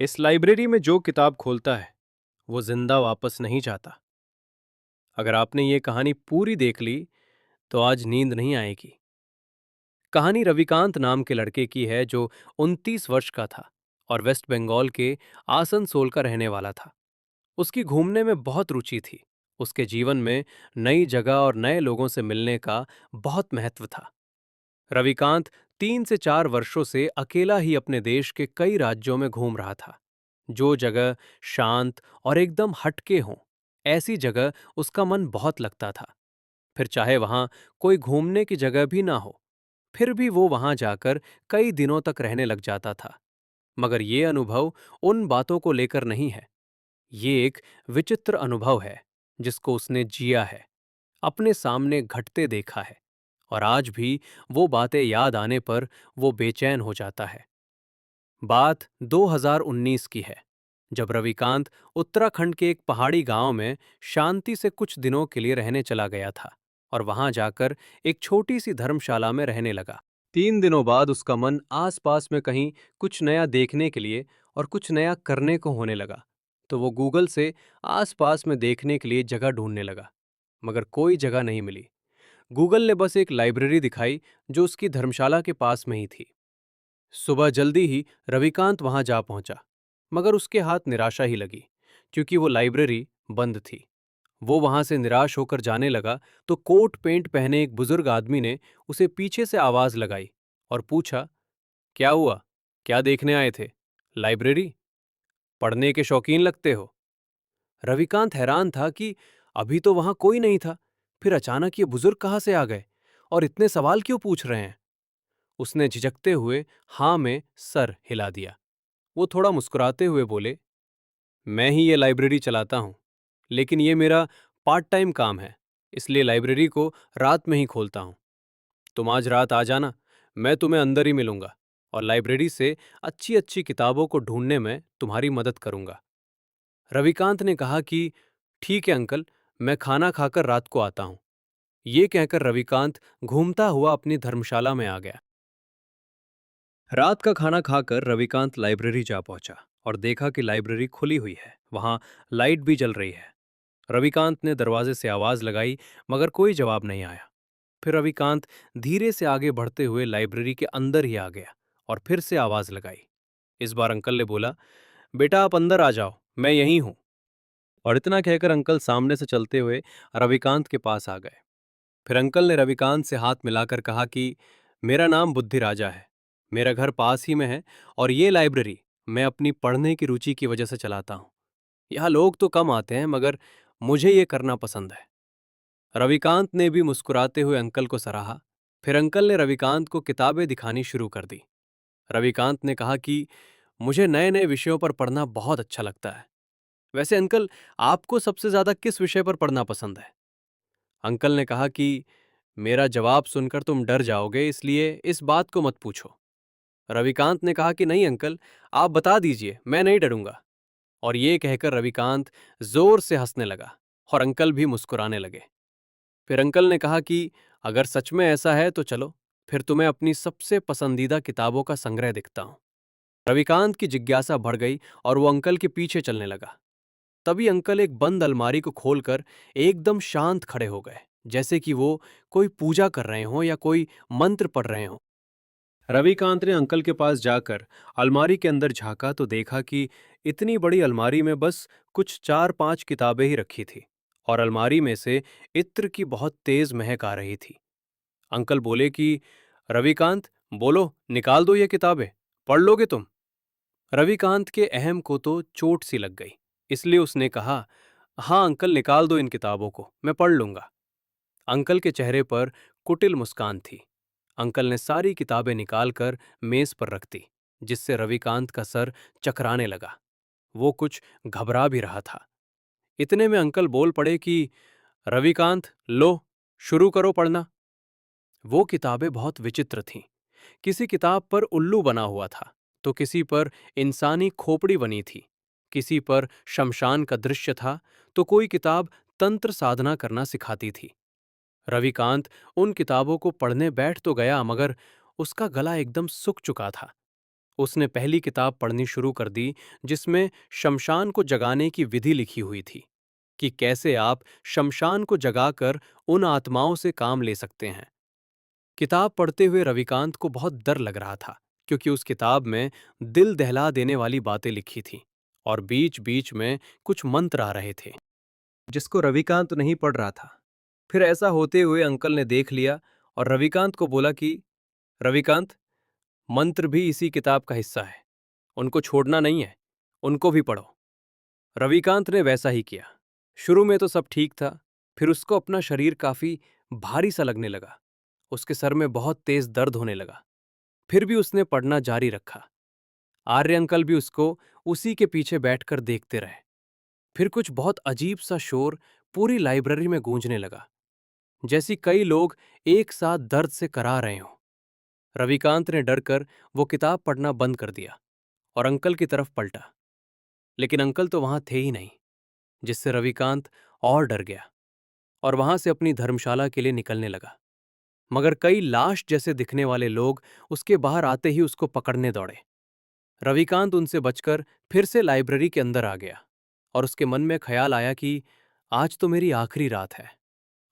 इस लाइब्रेरी में जो किताब खोलता है वो जिंदा वापस नहीं जाता। अगर आपने ये कहानी पूरी देख ली तो आज नींद नहीं आएगी। कहानी रविकांत नाम के लड़के की है जो 29 वर्ष का था और वेस्ट बंगाल के आसनसोल का रहने वाला था। उसकी घूमने में बहुत रुचि थी। उसके जीवन में नई जगह और नए लोगों से मिलने का बहुत महत्व था। रविकांत 3 से 4 वर्षों से अकेला ही अपने देश के कई राज्यों में घूम रहा था। जो जगह शांत और एकदम हटके हों, ऐसी जगह उसका मन बहुत लगता था। फिर चाहे वहां कोई घूमने की जगह भी ना हो, फिर भी वो वहां जाकर कई दिनों तक रहने लग जाता था। मगर ये अनुभव उन बातों को लेकर नहीं है। ये एक विचित्र अनुभव है जिसको उसने जिया है, अपने सामने घटते देखा है, और आज भी वो बातें याद आने पर वो बेचैन हो जाता है। बात 2019 की है, जब रविकांत उत्तराखंड के एक पहाड़ी गांव में शांति से कुछ दिनों के लिए रहने चला गया था और वहां जाकर एक छोटी सी धर्मशाला में रहने लगा। 3 दिनों बाद उसका मन आसपास में कहीं कुछ नया देखने के लिए और कुछ नया करने को होने लगा। तो वो गूगल से आसपास में देखने के लिए जगह ढूंढने लगा, मगर कोई जगह नहीं मिली। गूगल ने बस एक लाइब्रेरी दिखाई जो उसकी धर्मशाला के पास में ही थी। सुबह जल्दी ही रविकांत वहां जा पहुंचा, मगर उसके हाथ निराशा ही लगी, क्योंकि वो लाइब्रेरी बंद थी। वो वहां से निराश होकर जाने लगा तो कोट पेंट पहने एक बुजुर्ग आदमी ने उसे पीछे से आवाज लगाई और पूछा, क्या हुआ? क्या देखने आए थे? लाइब्रेरी? पढ़ने के शौकीन लगते हो? रविकांत हैरान था कि अभी तो वहां कोई नहीं था, फिर अचानक ये बुजुर्ग कहाँ से आ गए और इतने सवाल क्यों पूछ रहे हैं? उसने झिझकते हुए हाँ में सर हिला दिया। वो थोड़ा मुस्कुराते हुए बोले, मैं ही ये लाइब्रेरी चलाता हूँ, लेकिन ये मेरा पार्ट टाइम काम है, इसलिए लाइब्रेरी को रात में ही खोलता हूँ। तुम आज रात आ जाना, मैं तुम्हें अंदर ही मिलूंगा और लाइब्रेरी से अच्छी अच्छी किताबों को ढूंढने में तुम्हारी मदद करूंगा। रविकांत ने कहा कि ठीक है अंकल, मैं खाना खाकर रात को आता हूँ। ये कहकर रविकांत घूमता हुआ अपनी धर्मशाला में आ गया। रात का खाना खाकर रविकांत लाइब्रेरी जा पहुंचा और देखा कि लाइब्रेरी खुली हुई है, वहां लाइट भी जल रही है। रविकांत ने दरवाजे से आवाज लगाई, मगर कोई जवाब नहीं आया। फिर रविकांत धीरे से आगे बढ़ते हुए लाइब्रेरी के अंदर ही आ गया और फिर से आवाज लगाई। इस बार अंकल ने बोला, बेटा आप अंदर आ जाओ, मैं यहीं हूं। और इतना कहकर अंकल सामने से चलते हुए रविकांत के पास आ गए। फिर अंकल ने रविकांत से हाथ मिलाकर कहा कि मेरा नाम बुद्धि राजा है, मेरा घर पास ही में है, और ये लाइब्रेरी मैं अपनी पढ़ने की रुचि की वजह से चलाता हूँ। यहाँ लोग तो कम आते हैं, मगर मुझे ये करना पसंद है। रविकांत ने भी मुस्कुराते हुए अंकल को सराहा। फिर अंकल ने रविकांत को किताबें दिखानी शुरू कर दी। रविकांत ने कहा कि मुझे नए नए विषयों पर पढ़ना बहुत अच्छा लगता है। वैसे अंकल, आपको सबसे ज्यादा किस विषय पर पढ़ना पसंद है? अंकल ने कहा कि मेरा जवाब सुनकर तुम डर जाओगे, इसलिए इस बात को मत पूछो। रविकांत ने कहा कि नहीं अंकल, आप बता दीजिए, मैं नहीं डरूंगा। और ये कहकर रविकांत जोर से हंसने लगा और अंकल भी मुस्कुराने लगे। फिर अंकल ने कहा कि अगर सच में ऐसा है तो चलो, फिर तुम्हें अपनी सबसे पसंदीदा किताबों का संग्रह दिखता हूं। रविकांत की जिज्ञासा बढ़ गई और वो अंकल के पीछे चलने लगा। तभी अंकल एक बंद अलमारी को खोलकर एकदम शांत खड़े हो गए, जैसे कि वो कोई पूजा कर रहे हों या कोई मंत्र पढ़ रहे हों। रविकांत ने अंकल के पास जाकर अलमारी के अंदर झांका तो देखा कि इतनी बड़ी अलमारी में बस कुछ 4-5 किताबें ही रखी थी, और अलमारी में से इत्र की बहुत तेज महक आ रही थी। अंकल बोले कि रविकांत, बोलो, निकाल दो ये किताबें, पढ़ लोगे तुम? रविकांत के अहम को तो चोट सी लग गई, इसलिए उसने कहा, हाँ अंकल, निकाल दो इन किताबों को, मैं पढ़ लूंगा। अंकल के चेहरे पर कुटिल मुस्कान थी। अंकल ने सारी किताबें निकालकर मेज पर रख दी, जिससे रविकांत का सर चकराने लगा। वो कुछ घबरा भी रहा था। इतने में अंकल बोल पड़े कि रविकांत, लो, शुरू करो पढ़ना। वो किताबें बहुत विचित्र थीं। किसी किताब पर उल्लू बना हुआ था, तो किसी पर इंसानी खोपड़ी बनी थी, किसी पर शमशान का दृश्य था, तो कोई किताब तंत्र साधना करना सिखाती थी। रविकांत उन किताबों को पढ़ने बैठ तो गया, मगर उसका गला एकदम सूख चुका था। उसने पहली किताब पढ़नी शुरू कर दी जिसमें शमशान को जगाने की विधि लिखी हुई थी कि कैसे आप शमशान को जगाकर उन आत्माओं से काम ले सकते हैं। किताब पढ़ते हुए रविकांत को बहुत डर लग रहा था क्योंकि उस किताब में दिल दहला देने वाली बातें लिखी थीं और बीच बीच में कुछ मंत्र आ रहे थे जिसको रविकांत नहीं पढ़ रहा था। फिर ऐसा होते हुए अंकल ने देख लिया और रविकांत को बोला कि रविकांत, मंत्र भी इसी किताब का हिस्सा है, उनको छोड़ना नहीं है, उनको भी पढ़ो। रविकांत ने वैसा ही किया। शुरू में तो सब ठीक था, फिर उसको अपना शरीर काफी भारी सा लगने लगा। उसके सर में बहुत तेज दर्द होने लगा। फिर भी उसने पढ़ना जारी रखा। आर्य अंकल भी उसको उसी के पीछे बैठकर देखते रहे। फिर कुछ बहुत अजीब सा शोर पूरी लाइब्रेरी में गूंजने लगा, जैसी कई लोग एक साथ दर्द से करा रहे हों। रविकांत ने डरकर वो किताब पढ़ना बंद कर दिया और अंकल की तरफ पलटा, लेकिन अंकल तो वहां थे ही नहीं, जिससे रविकांत और डर गया और वहां से अपनी धर्मशाला के लिए निकलने लगा। मगर कई लाश जैसे दिखने वाले लोग उसके बाहर आते ही उसको पकड़ने दौड़े। रविकांत उनसे बचकर फिर से लाइब्रेरी के अंदर आ गया और उसके मन में ख्याल आया कि आज तो मेरी आखिरी रात है,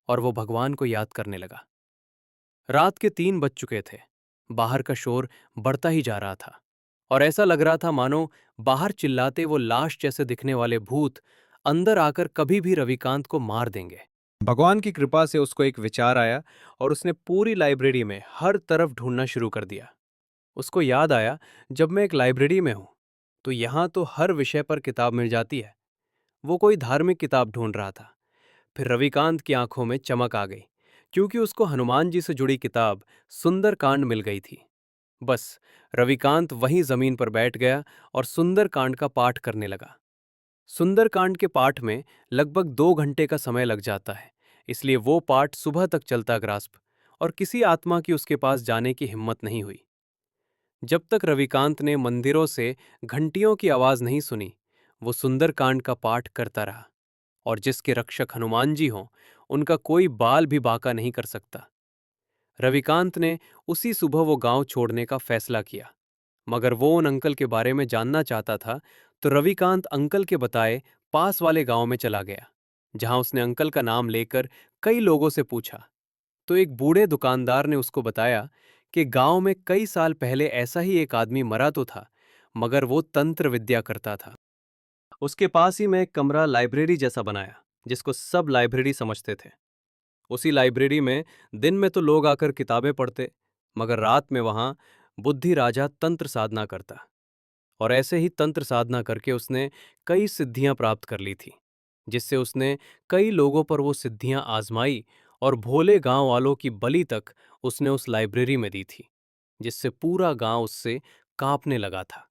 और वो भगवान को याद करने लगा। रात के 3 बज चुके थे। बाहर का शोर बढ़ता ही जा रहा था और ऐसा लग रहा था मानो बाहर चिल्लाते वो लाश जैसे दिखने वाले भूत अंदर आकर कभी भी रविकांत को मार देंगे। भगवान की कृपा से उसको एक विचार आया और उसने पूरी लाइब्रेरी में हर तरफ ढूंढना शुरू कर दिया। उसको याद आया, जब मैं एक लाइब्रेरी में हूं तो यहां तो हर विषय पर किताब मिल जाती है। वो कोई धार्मिक किताब ढूंढ रहा था। फिर रविकांत की आंखों में चमक आ गई क्योंकि उसको हनुमान जी से जुड़ी किताब सुंदर कांड मिल गई थी। बस रविकांत वहीं जमीन पर बैठ गया और सुंदर कांड का पाठ करने लगा। सुंदर कांड के पाठ में लगभग 2 घंटे का समय लग जाता है, इसलिए वो पाठ सुबह तक चलता ग्रास्प और किसी आत्मा की उसके पास जाने की हिम्मत नहीं हुई। जब तक रविकांत ने मंदिरों से घंटियों की आवाज नहीं सुनी, वो सुंदर कांड का पाठ करता रहा। और जिसके रक्षक हनुमान जी हों, उनका कोई बाल भी बांका नहीं कर सकता। रविकांत ने उसी सुबह वो गांव छोड़ने का फैसला किया, मगर वो उन अंकल के बारे में जानना चाहता था, तो रविकांत अंकल के बताए पास वाले गांव में चला गया। जहां उसने अंकल का नाम लेकर कई लोगों से पूछा, तो एक बूढ़े दुकानदार ने उसको बताया कि गांव में कई साल पहले ऐसा ही एक आदमी मरा तो था, मगर वो तंत्र विद्या करता था। उसके पास ही मैं एक कमरा लाइब्रेरी जैसा बनाया, जिसको सब लाइब्रेरी समझते थे। उसी लाइब्रेरी में दिन में तो लोग आकर किताबें पढ़ते, मगर रात में वहां बुद्धि राजा तंत्र साधना करता। और ऐसे ही तंत्र साधना करके उसने कई सिद्धियां प्राप्त कर ली थी, जिससे उसने कई लोगों पर वो सिद्धियां आजमाई और भोले गांव वालों की बलि तक उसने उस लाइब्रेरी में दी थी, जिससे पूरा गांव उससे कांपने लगा था।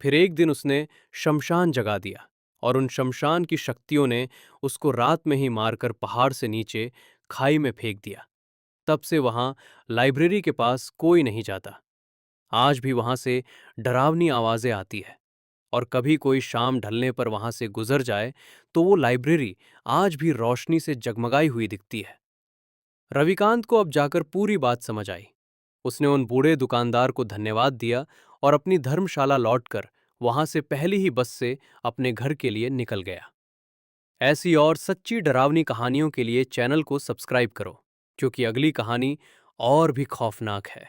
फिर एक दिन उसने शमशान जगा दिया और उन शमशान की शक्तियों ने उसको रात में ही मारकर पहाड़ से नीचे खाई में फेंक दिया। तब से वहां लाइब्रेरी के पास कोई नहीं जाता। आज भी वहां से डरावनी आवाजें आती है और कभी कोई शाम ढलने पर वहां से गुजर जाए तो वो लाइब्रेरी आज भी रोशनी से जगमगाई हुई दिखती है। रविकांत को अब जाकर पूरी बात समझ आई। उसने उन बूढ़े दुकानदार को धन्यवाद दिया और अपनी धर्मशाला लौटकर वहां से पहली ही बस से अपने घर के लिए निकल गया। ऐसी और सच्ची डरावनी कहानियों के लिए चैनल को सब्सक्राइब करो, क्योंकि अगली कहानी और भी खौफनाक है।